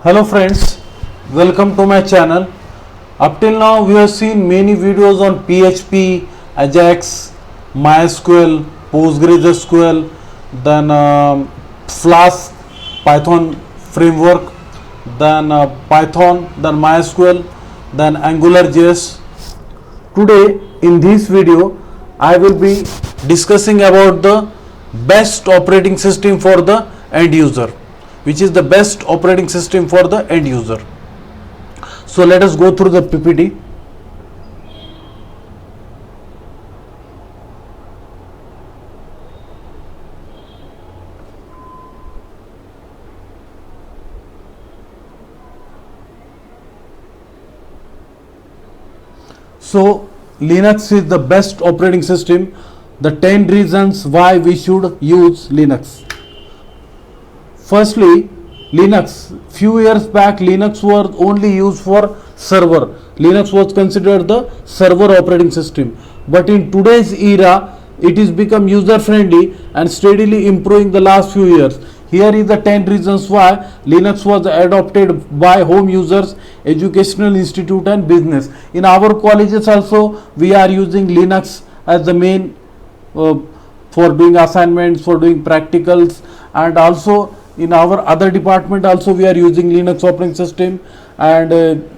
Hello friends, welcome to my channel. Up till now we have seen many videos on PHP, Ajax, MySQL, PostgreSQL, then Flask, Python framework, then Python, then MySQL, then AngularJS. Today in this video I will be discussing about the best operating system for the end user, which is the best operating system for the end user. So let us go through the PPT. So Linux is the best operating system. The 10 reasons why we should use Linux. Firstly, Linux. Few years back, Linux was only used for server. Linux was considered the server operating system. But in today's era, it is become user friendly and steadily improving the last few years. Here is the 10 reasons why Linux was adopted by home users, educational institute and business. In our colleges also, we are using Linux as the main for doing assignments, for doing practicals, and also in our other department also we are using Linux operating system. And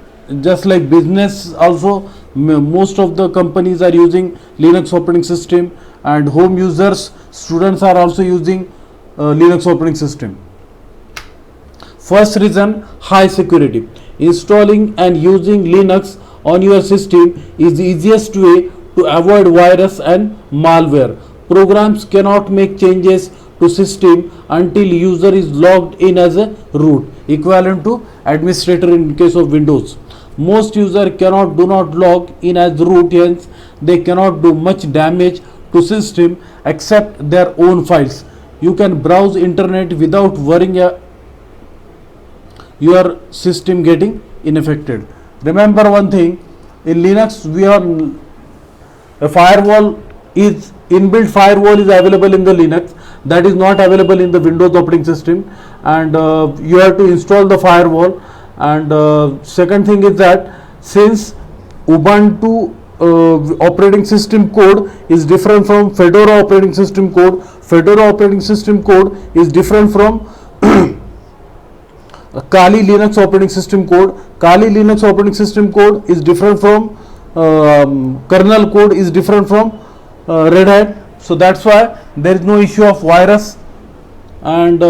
just like business also, most of the companies are using Linux operating system, and home users, students are also using Linux operating system. First reason, high security. Installing and using Linux on your system is the easiest way to avoid virus and malware. Programs cannot make changes to system until user is logged in as a root, equivalent to administrator in case of Windows. Most user do not log in as root, hence they cannot do much damage to system except their own files. You can browse internet without worrying your system getting infected. Remember one thing, in Linux we are a firewall is inbuilt firewall is available in the Linux, that is not available in the Windows operating system, and you have to install the firewall. And second thing is that since Ubuntu operating system code is different from Fedora operating system code, Fedora operating system code is different from Kali Linux operating system code. Kali Linux operating system code is different from kernel code is different from Red Hat. So that's why there is no issue of virus. And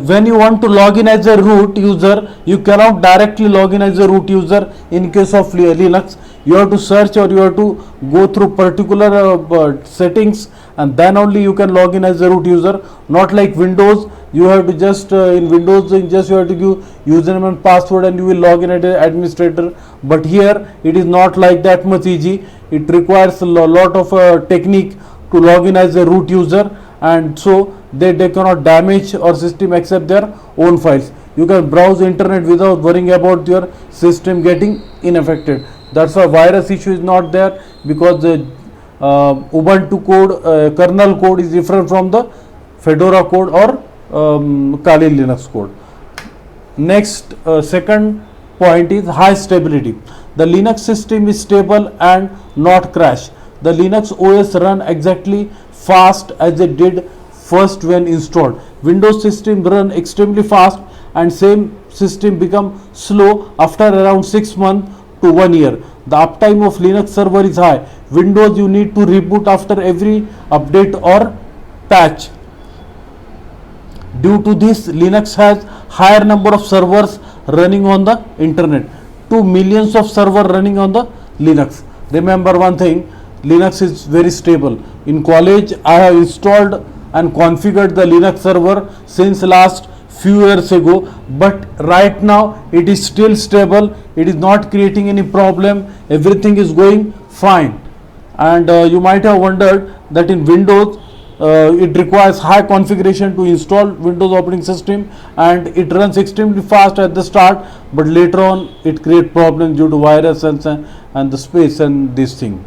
when you want to log in as a root user, you cannot directly log in as a root user in case of Linux. You have to search, or you have to go through particular settings, and then only you can log in as a root user. Not like Windows, you have to just in Windows you have to give username and password and you will log in as an administrator. But here it is not like that much easy. It requires a lot of technique to log in as a root user, and so they cannot damage our system except their own files. You can browse internet without worrying about your system getting infected. That's why virus issue is not there, because the Ubuntu code, kernel code is different from the Fedora code or Kali Linux code. Next, second point is high stability. The Linux system is stable and not crash. The Linux OS run exactly fast as it did first when installed. Windows system run extremely fast, and same system become slow after around 6 months to 1 year. The uptime of Linux server is high. Windows you need to reboot after every update or patch. Due to this, Linux has higher number of servers running on the internet. 2 millions of server running on the Linux. Remember one thing, Linux is very stable. In college I have installed and configured the Linux server since last few years ago, but right now it is still stable. It is not creating any problem. Everything is going fine. And you might have wondered that in Windows it requires high configuration to install Windows operating system, and it runs extremely fast at the start, but later on it creates problems due to virus and the space and this thing.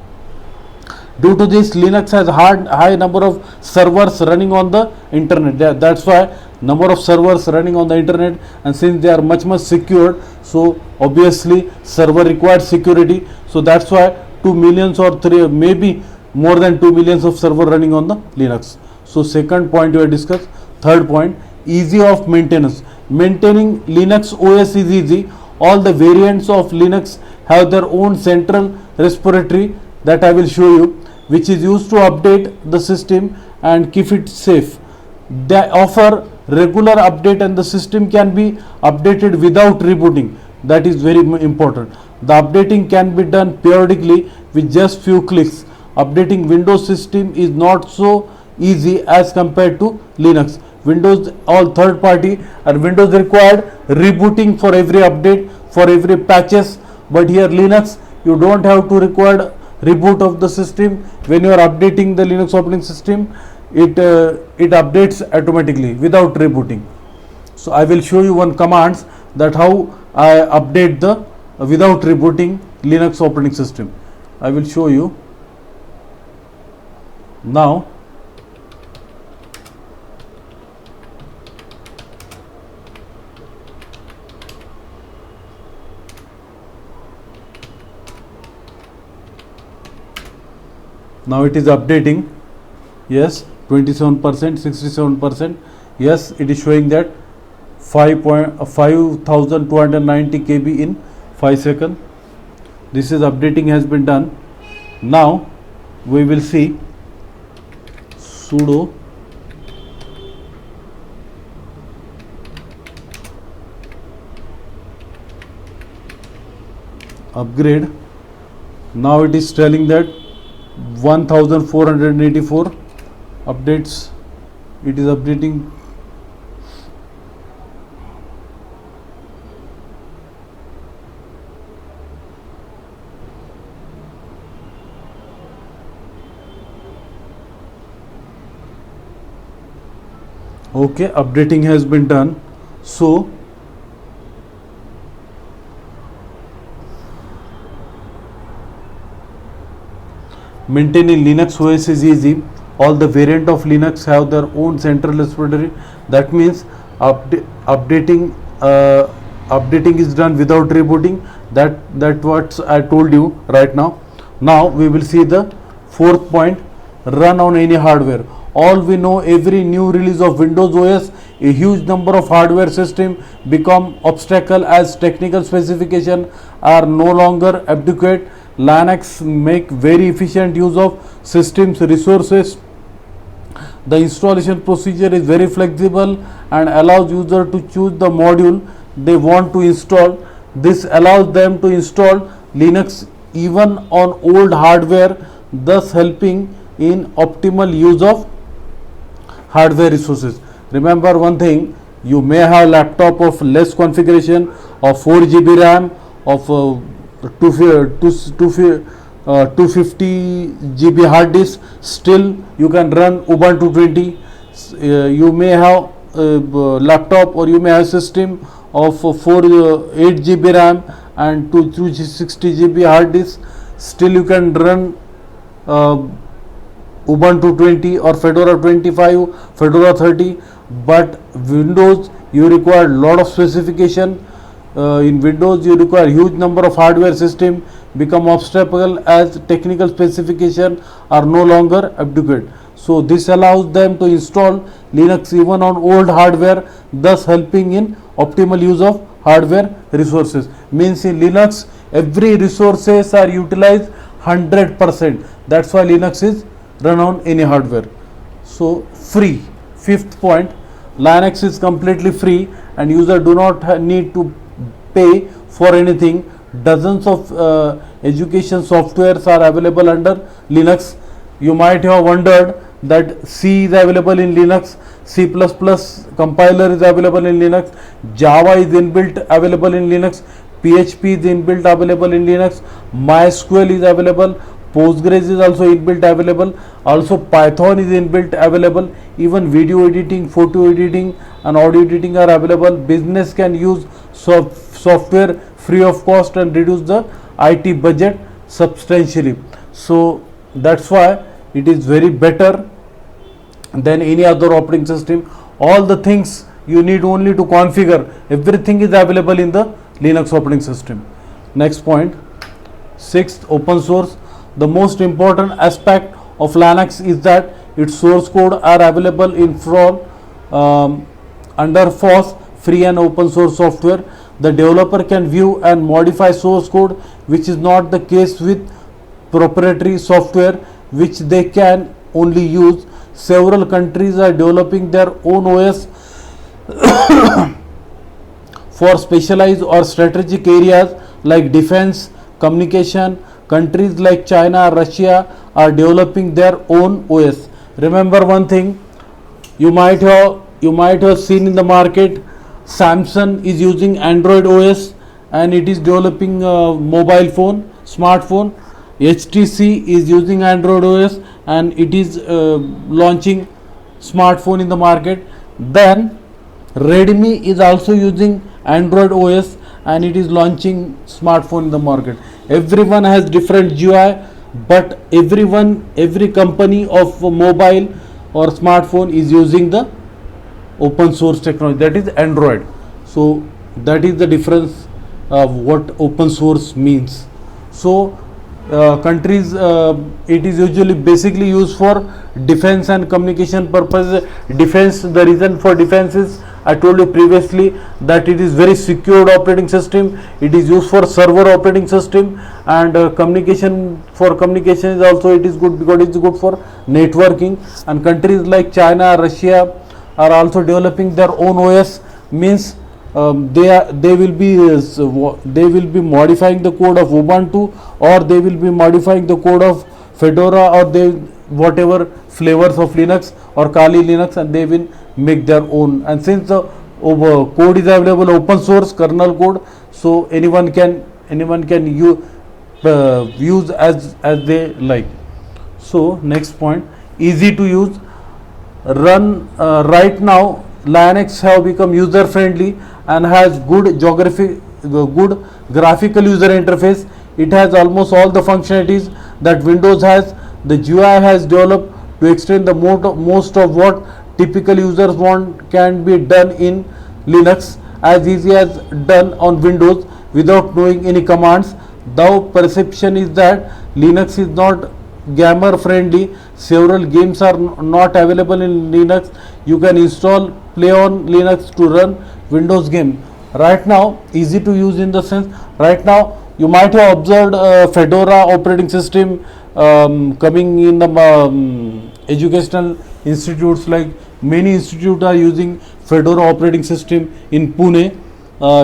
Due to this, Linux has high number of servers running on the internet. That's why number of servers running on the internet, and since they are much secured, so obviously server requires security. So that's why 2 millions or 3, maybe more than 2 millions of server running on the Linux. So second point we have discussed. Third point, easy of maintenance. Maintaining Linux OS is easy. All the variants of Linux have their own central repository that I will show you, which is used to update the system and keep it safe. They offer regular update and the system can be updated without rebooting. That is very important. The updating can be done periodically with just few clicks. Updating Windows system is not so easy as compared to Linux. Windows all third party and Windows required rebooting for every update, for every patches, but here Linux you don't have to require reboot of the system. When you are updating the Linux operating system, it updates automatically without rebooting. So I will show you one commands that how I update the without rebooting Linux operating system. I will show you now. Now it is updating. Yes, 27%, 67%. Yes, it is showing that 5290 KB in 5 seconds. This is updating has been done. Now we will see sudo upgrade. Now it is telling that 1484 updates. It is updating. Okay, updating has been done. So maintaining Linux OS is easy. All the variant of Linux have their own central repository. That means updating is done without rebooting. That what I told you right now. Now we will see the fourth point, run on any hardware. All we know, every new release of Windows OS, a huge number of hardware system become obstacle as technical specification are no longer adequate. Linux make very efficient use of systems resources. The installation procedure is very flexible and allows user to choose the module they want to install. This allows them to install Linux even on old hardware, thus helping in optimal use of hardware resources. Remember one thing, you may have laptop of less configuration of 4 GB RAM, of 250 GB hard disk, still you can run Ubuntu 20. You may have laptop or you may have system of 8 GB RAM and 260 GB hard disk, still you can run Ubuntu 20 or Fedora 25, Fedora 30. But Windows you require lot of specification. In Windows you require huge number of hardware system become obstacle as technical specification are no longer adequate. So this allows them to install Linux even on old hardware, thus helping in optimal use of hardware resources. Means in Linux every resources are utilized 100%. That's why Linux is run on any hardware. So free. Fifth point, Linux is completely free and user do not need to pay for anything. Dozens of education softwares are available under Linux. You might have wondered that C is available in Linux, C++ compiler is available in Linux, Java is inbuilt available in Linux, PHP is inbuilt available in Linux, MySQL is available, Postgres is also inbuilt available, also Python is inbuilt available, even video editing, photo editing and audio editing are available. Business can use software free of cost and reduce the IT budget substantially. So that's why it is very better than any other operating system. All the things you need only to configure. Everything is available in the Linux operating system. Next point, sixth, open source. The most important aspect of Linux is that its source code are available in from under FOSS, free and open source software. The developer can view and modify source code, which is not the case with proprietary software, which they can only use. Several countries are developing their own OS for specialized or strategic areas like defense, communication. Countries like China, Russia are developing their own OS. Remember one thing, you might have seen in the market, Samsung is using Android OS and it is developing a mobile phone, smartphone. HTC is using Android OS and it is launching smartphone in the market. Then Redmi is also using Android OS and it is launching smartphone in the market. Everyone has different GUI, but every company of mobile or smartphone is using the open source technology, that is Android. So that is the difference of what open source means. So countries, it is usually basically used for defense and communication purposes. Defense, the reason for defense is, I told you previously, that it is very secured operating system. It is used for server operating system, and communication, for communication is also it is good because it is good for networking. And countries like China, Russia are also developing their own OS, means they will be modifying the code of Ubuntu, or they will be modifying the code of Fedora, or they whatever flavors of Linux or Kali Linux, and they will make their own. And since the code is available, open source kernel code, so anyone can use as they like. So next point, easy to use. Right now Linux have become user friendly and has good graphical user interface. It has almost all the functionalities that Windows has. The GUI has developed to extend the most of what typical users want can be done in Linux as easy as done on Windows without knowing any commands. The perception is that Linux is not gamer friendly. Several games are not available in Linux. You can install play on Linux to run Windows game. Right now, easy to use in the sense, right now you might have observed Fedora operating system coming in the educational institutes. Like many institutes are using Fedora operating system in Pune.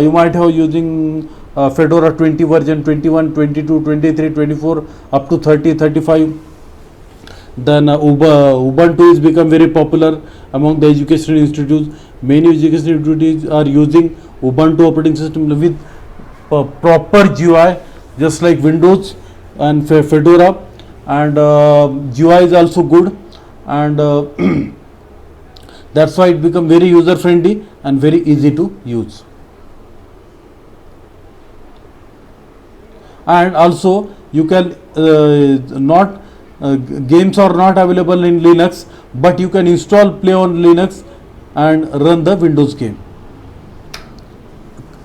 You might have using Fedora 20 version, 21, 22, 23, 24, up to 30, 35. Then Ubuntu has become very popular among the educational institutes. Many educational institutes are using Ubuntu operating system with proper GUI, just like Windows and Fedora, and GUI is also good, and that's why it become very user friendly and very easy to use. And also you can not games are not available in Linux, but you can install play on Linux and run the Windows game.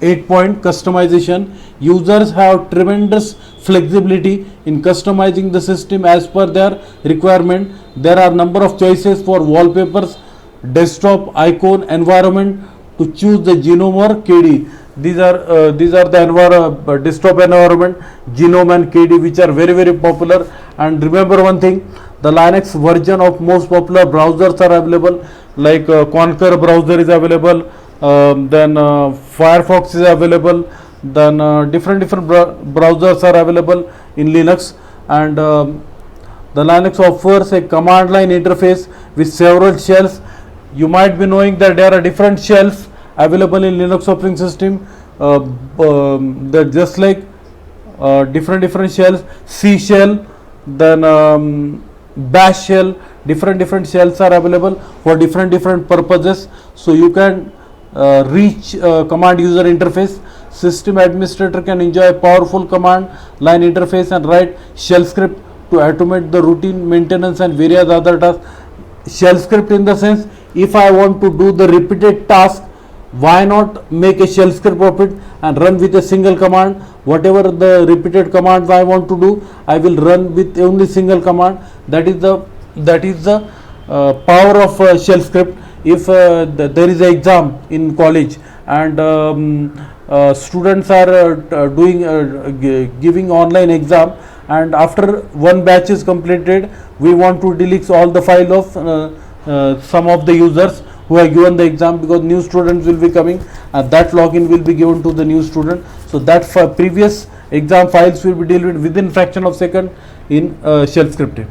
8 point, customization. Users have tremendous flexibility in customizing the system as per their requirement. There are number of choices for wallpapers, desktop icon, environment to choose the GNOME or KDE. These are the desktop environment, GNOME and KDE, which are very popular. And remember one thing, the Linux version of most popular browsers are available, like Konqueror browser is available, then Firefox is available, then different browsers are available in Linux. And the Linux offers a command line interface with several shells. You might be knowing that there are different shells available in Linux operating system, that just like different shells, C shell, then bash shell, different shells are available for different purposes. So you can reach command user interface. System administrator can enjoy a powerful command line interface and write shell script to automate the routine maintenance and various other tasks. Shell script in the sense, if I want to do the repeated task, why not make a shell script of it and run with a single command? Whatever the repeated commands I want to do, I will run with only single command. That is the power of shell script. If there is an exam in college and students are giving online exam, and after one batch is completed, we want to delete all the file of some of the users who have given the exam, because new students will be coming and that login will be given to the new student. So that for previous exam files will be deleted within fraction of second in shell scripting.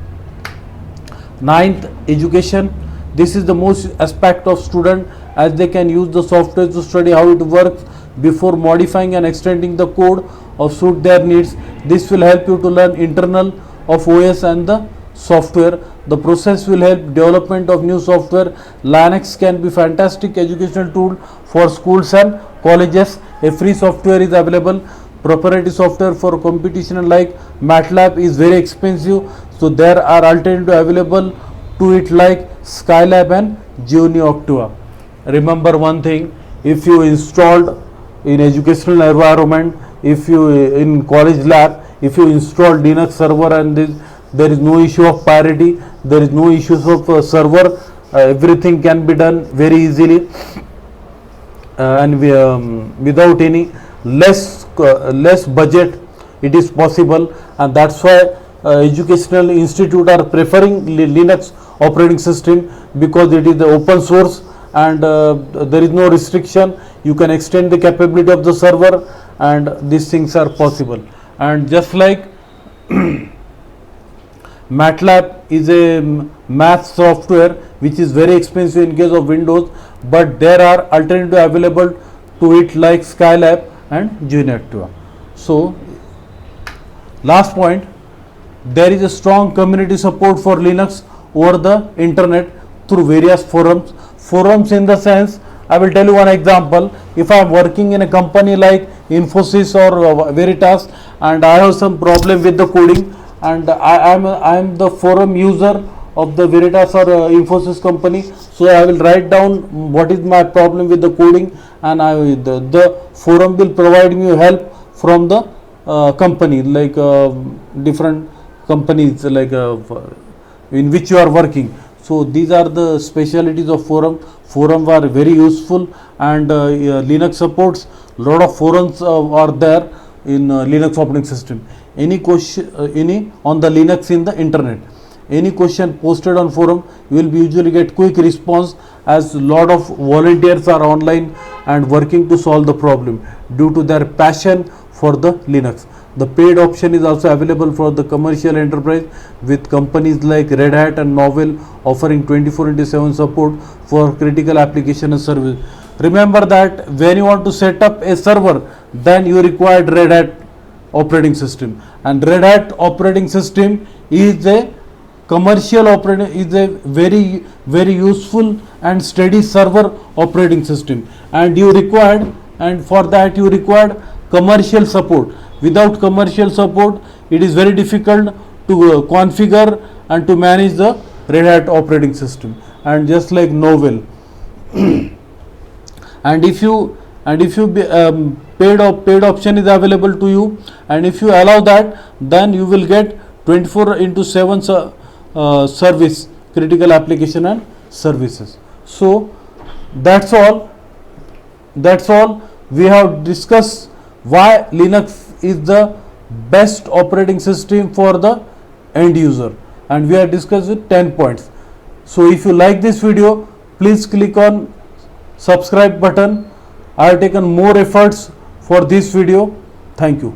Ninth, education. This is the most aspect of student, as they can use the software to study how it works before modifying and extending the code of suit their needs. This will help you to learn internal of OS and the software. The process will help development of new software. Linux can be fantastic educational tool for schools and colleges. A free software is available. Proprietary software for competition like MATLAB is very expensive, so there are alternatives available to it like Skylab and GeoNeoctua. Remember one thing, if you installed in educational environment, if you in college lab, if you install Linux server and there is no issue of parity, there is no issues of server, everything can be done very easily and without any less budget it is possible. And that's why educational institute are preferring Linux operating system, because it is the open source and there is no restriction. You can extend the capability of the server and these things are possible. And just like MATLAB is a math software which is very expensive in case of Windows, but there are alternatives available to it like Skylab and GeoNeoctua. So last point, there is a strong community support for Linux over the internet through various forums. Forums in the sense, I will tell you one example. If I am working in a company like Infosys or Veritas and I have some problem with the coding, and I am the forum user of the Veritas or Infosys company, so I will write down what is my problem with the coding, and the forum will provide me help from the company, like different companies like in which you are working. So these are the specialities of forum. Forums are very useful, and Linux supports lot of forums are there in Linux operating system. Any question on the Linux in the internet, any question posted on forum, you will usually get quick response, as lot of volunteers are online and working to solve the problem due to their passion for the Linux. The paid option is also available for the commercial enterprise, with companies like Red Hat and Novell offering 24/7 support for critical application and service. Remember that when you want to set up a server, then you require Red Hat operating system, and Red Hat operating system is a commercial operating, is a very useful and steady server operating system, and for that you required commercial support. Without commercial support, it is very difficult to configure and to manage the Red Hat operating system. And just like Novell, and if you paid option is available to you, and if you allow that, then you will get 24/7 service, critical application and services. So that's all we have discussed why Linux is the best operating system for the end user, and we have discussed with 10 points. So if you like this video, please click on subscribe button. I have taken more efforts for this video. Thank you.